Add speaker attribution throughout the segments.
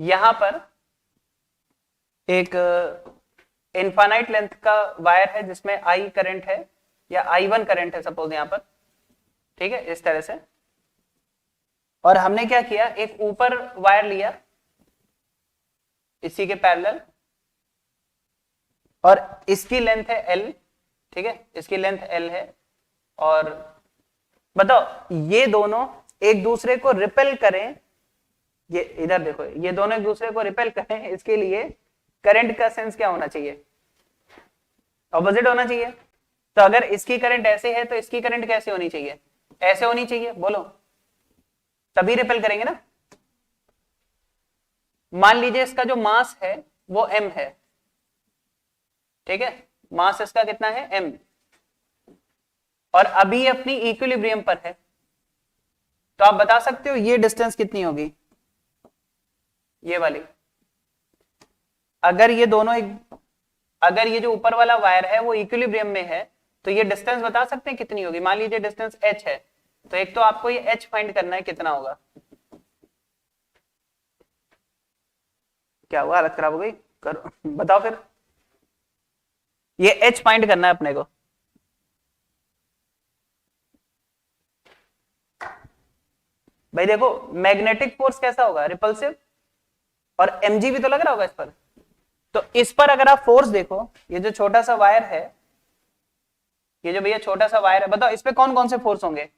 Speaker 1: यहां पर एक इनफाइनाइट लेंथ का वायर है जिसमें आई करंट है या I1 करंट है सपोज यहां पर, ठीक है, इस तरह से। और हमने क्या किया, एक ऊपर वायर लिया इसी के पैरेलल, और इसकी लेंथ है L, ठीक है, इसकी लेंथ L है। और बताओ ये दोनों एक दूसरे को रिपेल करें, ये इधर देखो, ये दोनों एक दूसरे को रिपेल करें, इसके लिए करंट का सेंस क्या होना चाहिए, ऑपोजिट होना चाहिए। तो अगर इसकी करंट ऐसे है तो इसकी करंट कैसे होनी चाहिए, ऐसे होनी चाहिए, बोलो, तभी रिपेल करेंगे ना। मान लीजिए इसका जो मास है वो m है, ठीक है, मास इसका कितना है m, और अभी अपनी इक्विलिब्रियम पर है। तो आप बता सकते हो ये डिस्टेंस कितनी होगी, ये वाली। अगर ये दोनों अगर ये जो ऊपर वाला वायर है वो इक्विलिब्रियम में है तो ये डिस्टेंस बता सकते हैं कितनी होगी। मान लीजिए डिस्टेंस h है, तो एक तो आपको ये h फाइंड करना है कितना होगा। क्या हुआ, हालत खराब हो गई, करो बताओ फिर। ये h फाइंड करना है अपने को। भाई देखो मैग्नेटिक फोर्स कैसा होगा, रिपल्सिव, और mg भी तो लग रहा होगा इस पर। तो इस पर अगर आप फोर्स देखो, ये जो छोटा सा वायर है, ये जो भैया छोटा सा वायर है, बताओ इस पे कौन कौन से फोर्स होंगे,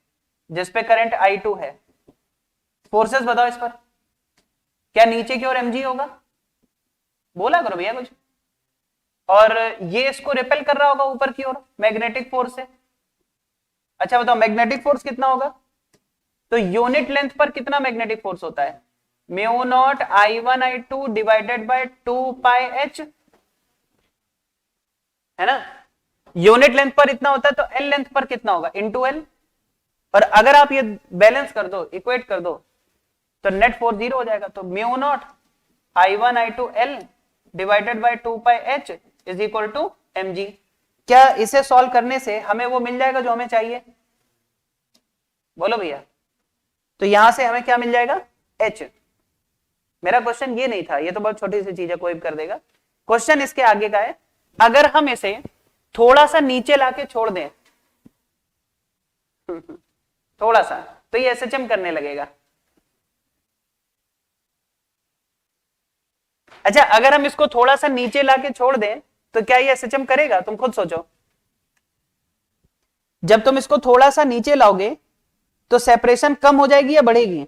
Speaker 1: जिसपे करंट I2 है, फोर्सेस बताओ इस पर। क्या नीचे की ओर mg होगा, बोला करो भैया कुछ। और ये इसको रिपेल कर रहा होगा ऊपर की ओर मैग्नेटिक फोर्स से। अच्छा बताओ मैग्नेटिक फोर्स कितना होगा, तो यूनिट लेंथ पर कितना मैग्नेटिक फोर्स होता है, mu naught I1I2 divided by 2πh, है ना। यूनिट लेंथ पर इतना होता है तो एल लेंथ पर कितना होगा, इनटू एल। और अगर आप ये बैलेंस कर दो, इक्वेट कर दो, तो नेट फोर्स 0 हो जाएगा। तो mu naught I1I2 L divided by 2πh is equal to mg। क्या इसे सॉल्व करने से हमें वो मिल जाएगा जो हमें चाहिए, बोलो भैया। तो यहां से हमें क्या मिल जाएगा, h। मेरा क्वेश्चन ये नहीं था, ये तो बहुत छोटी सी चीज है, कोई भी कर देगा। क्वेश्चन इसके आगे का है, अगर हम इसे थोड़ा सा नीचे लाके छोड़ दें थोड़ा सा, तो ये SHM करने लगेगा। अच्छा अगर हम इसको थोड़ा सा नीचे लाके छोड़ दें तो क्या ये SHM करेगा, तुम खुद सोचो। जब तुम इसको थोड़ा सा नीचे लाओगे तो सेपरेशन कम हो जाएगी या बढ़ेगी,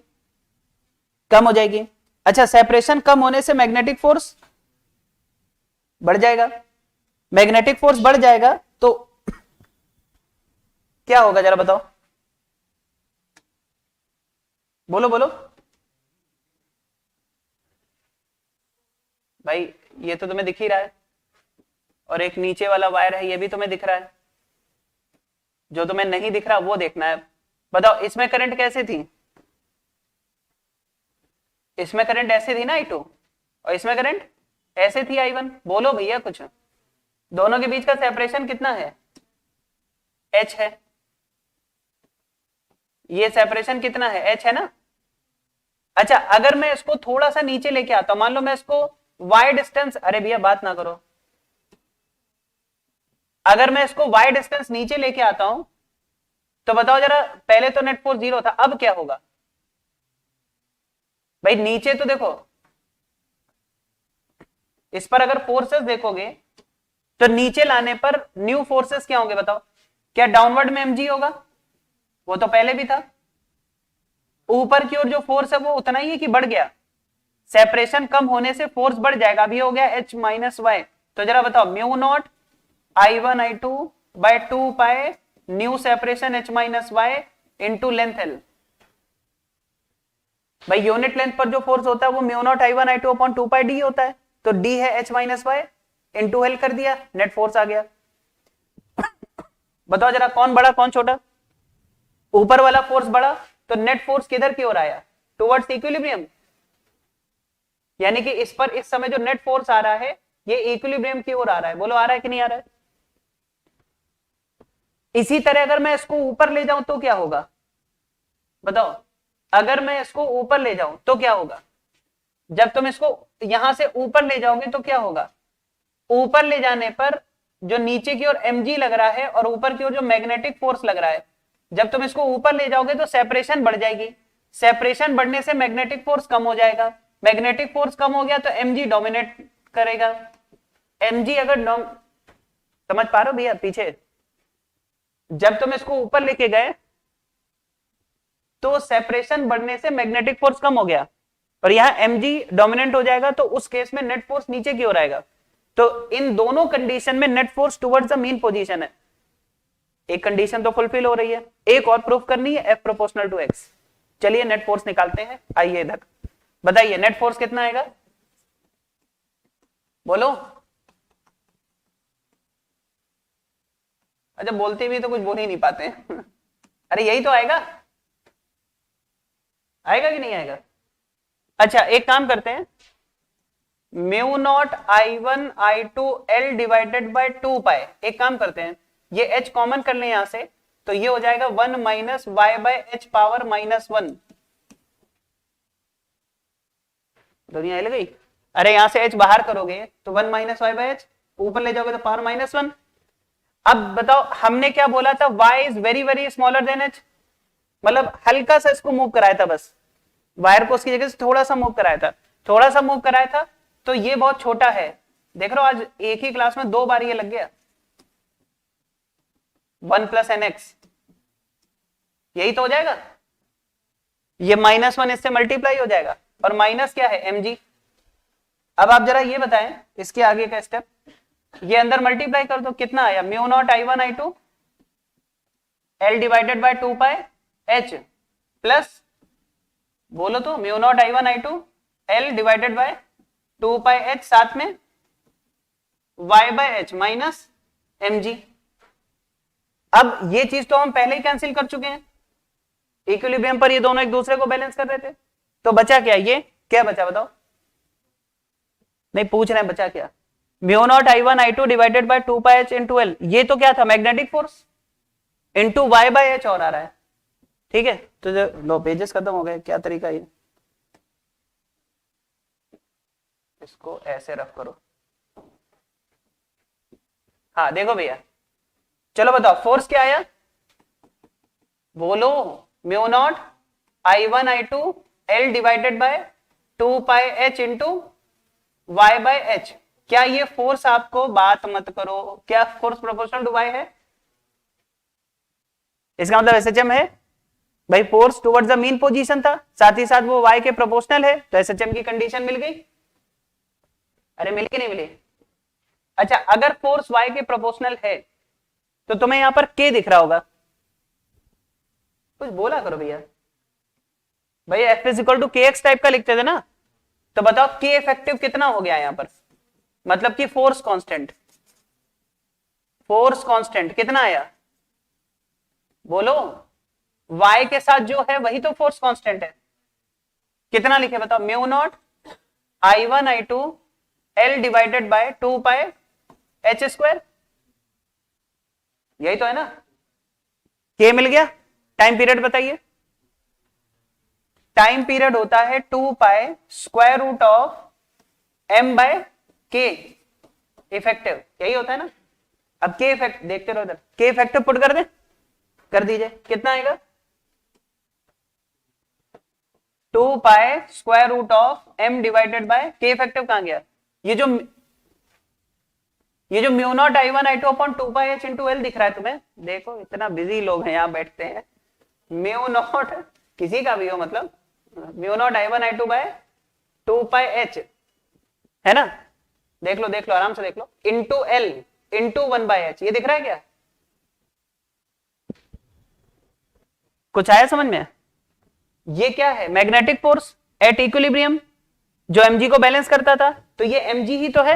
Speaker 1: कम हो जाएगी। अच्छा सेपरेशन कम होने से मैग्नेटिक फोर्स बढ़ जाएगा, मैग्नेटिक फोर्स बढ़ जाएगा तो क्या होगा जरा बताओ, बोलो बोलो भाई। ये तो तुम्हें दिख ही रहा है, और एक नीचे वाला वायर है ये भी तुम्हें दिख रहा है, जो तुम्हें नहीं दिख रहा वो देखना है। बताओ इसमें करंट कैसे थी, इसमें करंट ऐसे थी ना I2, और इसमें करंट ऐसे थी I1। बोलो भैया कुछ, दोनों के बीच का सेपरेशन कितना है, h है, ये सेपरेशन कितना है, h है ना। अच्छा अगर मैं इसको थोड़ा सा नीचे लेके आता हूं, मान लो मैं इसको y डिस्टेंस, अरे भैया बात ना करो, अगर मैं इसको y डिस्टेंस नीचे लेके आता हूं तो बताओ जरा, पहले तो नेट फोर्स 0 था, अब क्या होगा भाई। नीचे तो देखो, इस पर अगर फोर्सेस देखोगे तो नीचे लाने पर न्यू फोर्सेस क्या होंगे बताओ, क्या डाउनवर्ड में mg होगा, वो तो पहले भी था। ऊपर की ओर जो फोर्स है वो उतना ही है कि बढ़ गया, सेपरेशन कम होने से फोर्स बढ़ जाएगा, अभी हो गया h माइनस वाई। तो जरा बताओ mu naught I1I2 by 2π new separation h minus Y into length l। भाई यूनिट लेंथ पर जो फोर्स होता है वो mu naught I1I2 upon 2π d होता है, तो d है h minus Y into L कर दिया, नेट फोर्स आ गया। बताओ जरा कौन बड़ा कौन छोटा, ऊपर वाला फोर्स बड़ा, तो नेट फोर्स किधर की ओर आया, टुवर्ड्स इक्विलिब्रियम। यानी कि इस पर इस समय जो नेट फोर्स आ रहा है ये इक्विलिब्रियम की ओर आ रहा है, बोलो आ रहा है कि नहीं आ रहा है। इसी तरह अगर मैं इसको ऊपर ले जाऊं तो क्या होगा बताओ, अगर मैं इसको ऊपर ले जाऊं तो क्या होगा, जब तुम इसको यहां से ऊपर ले जाओगे तो क्या होगा, ऊपर ले जाने पर जो नीचे की ओर mg लग रहा है और ऊपर की ओर जो मैग्नेटिक फोर्स लग रहा है, जब तुम इसको ऊपर ले जाओगे तो सेपरेशन बढ़ जाएगी, सेपरेशन बढ़ने से मैग्नेटिक फोर्स कम हो जाएगा, मैग्नेटिक फोर्स कम हो गया तो mg डोमिनेट करेगा। mg अगर समझ पा रहे हो भैया पीछे, जब तुम इसको ऊपर लेके गए तो सेपरेशन बढ़ने से मैग्नेटिक फोर्स कम हो गया और यहां mg डोमिनेंट हो जाएगा, तो उस केस में नेट फोर्स नीचे की ओर आएगा। तो इन दोनों कंडीशन में net force towards the mean position है। एक कंडीशन तो फुलफिल हो रही है, एक और प्रूफ करनी है, F प्रोपोर्शनल टू x। चलिए नेट फोर्स निकालते हैं, आइए इधर बताइए नेट फोर्स कितना आएगा, बोलो। अच्छा बोलते भी तो कुछ बोल ही नहीं पाते हैं अरे यही तो आएगा, आएगा कि नहीं आएगा। अच्छा एक काम करते हैं, mu naught I1 I2 L divided by 2 पाई, एक काम करते हैं ये h कॉमन कर लें यहां से, तो ये हो जाएगा 1 minus y by h power -1। दुनिया हिल गई। अरे यहां से h बाहर करोगे तो 1 माइनस वाई बाय एच, ऊपर ले जाओगे तो पावर -1। अब बताओ हमने क्या बोला था, y is very very smaller than h, मतलब हल्का सा इसको मूव कराया था, बस वायर को उसकी जगह से थोड़ा सा मूव कराया था, थोड़ा सा मूव कराया था, तो ये बहुत छोटा है। देख रहे हो आज एक ही क्लास में 2 बार ये लग गया, 1 प्लस एन एक्स, यही तो हो जाएगा, ये -1 इससे मल्टीप्लाई हो जाएगा और माइनस क्या है mg। अब आप जरा ये बताएं इसके आगे का स्टेप, ये अंदर मल्टीप्लाई कर दो, कितना आया, mu naught I1 I2 L divided by 2 pi h plus, बोलो तो, mu naught I1 I2 L divided by 2 pi h, साथ में y by h minus mg। अब ये चीज तो हम पहले ही कैंसिल कर चुके हैं, इक्विलिब्रियम पर ये दोनों एक दूसरे को बैलेंस कर रहे थे, तो बचा क्या, ये क्या बचा बताओ, नहीं पूछ रहे हैं बचा क्या, mu naught I1 I2 divided by 2 pi h into L, ये तो क्या था magnetic force into y by h और आ रहा है, ठीक है। तो लो पेजेस खत्म हो गए, क्या तरीका ये, इसको ऐसे रफ करो, हाँ देखो भैया, चलो बताओ फोर्स क्या आया, बोलो, mu naught I1 I2 L divided by 2 pi h into y by h। क्या ये फोर्स, आपको बात मत करो, क्या फोर्स प्रोपोर्शनल टू y है, इसका मतलब SHM है भाई, force towards the mean position था, साथ ही साथ वो y के प्रोपोर्शनल है, तो SHM की कंडीशन मिल गई। अरे मिली कि नहीं मिली। अच्छा अगर फोर्स y के प्रोपोर्शनल है तो तुम्हें यहां पर k दिख रहा होगा, कुछ बोला करो भैया, भाई F is equal to KX type का लिखते थे ना, तो बताओ K इफेक्टिव कितना हो गया यहां पर, मतलब कि फोर्स कांस्टेंट, फोर्स कांस्टेंट कितना आया, बोलो, y के साथ जो है वही तो फोर्स कांस्टेंट है, कितना लिखे बताओ, mu naught I1 I2 L divided by 2 pi h square, यही तो है ना, K मिल गया। टाइम पीरियड बताइए, टाइम पीरियड होता है 2 pi square root of m by k effective, यही होता है ना। अब k इफेक्ट देखते रहो इधर, k इफेक्टिव पुट कर दे, कर दीजिए, कितना आएगा, 2 pi square root of m divided by k effective कहां गया, ये जो mu naught I1 I2 upon 2 pi h into L दिख रहा है तुम्हें, देखो इतना बिजी लोग हैं यहां बैठते हैं, म्यू नॉट किसी का भी हो, मतलब mu naught I1 I2 by 2 pi h है ना, देख लो आराम से देख लो, into L into 1 by h, ये दिख रहा है क्या, कुछ आया समझ में, ये क्या है, मैग्नेटिक फोर्स एट इक्विलिब्रियम जो mg को बैलेंस करता था, तो ये mg ही तो है।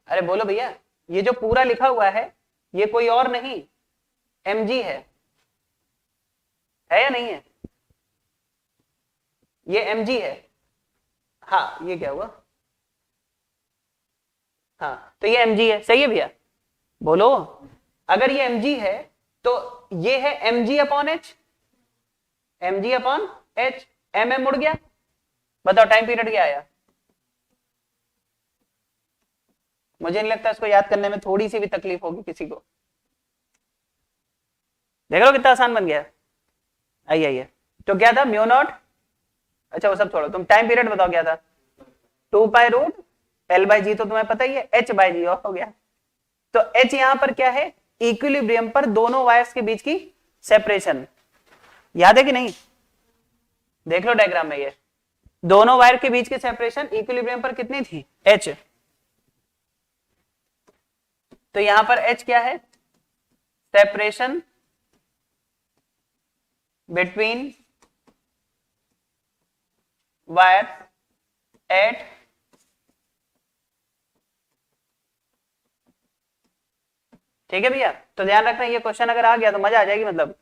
Speaker 1: अरे बोलो भैया, ये जो पूरा लिखा हुआ है ये कोई और नहीं mg है या नहीं है, ये mg है, हाँ ये क्या हुआ, हाँ तो ये mg है, सही है भैया, बोलो, अगर ये mg है तो ये है mg upon h, mg upon h, M मुड़ गया, बताओ टाइम पीरियड क्या आया? मुझे नहीं लगता इसको याद करने में थोड़ी सी भी तकलीफ होगी किसी को। देख लो कितना आसान बन गया। आइए आइए, तो क्या था म्यू नॉट, अच्छा वो सब छोड़ो, तुम टाइम पीरियड बताओ क्या था? 2 पाई रूट एल बाई जी, तो तुम्हें पता ही है, एच बाई जी हो गया। तो एच यहां पर क्या है? इक्विलिब्रियम पर दोनों वायर्स के बीच की सेपरेशन, याद है कि नहीं? देख लो डायग्राम में, ये दोनों वायर के बीच की सेपरेशन इक्विलिब्रियम पर कितनी थी? एच। तो यहां पर एच क्या है? सेपरेशन बिटवीन वायर एट ठीक है भैया। तो ध्यान रखना, ये क्वेश्चन अगर आ गया तो मजा आ जाएगी, मतलब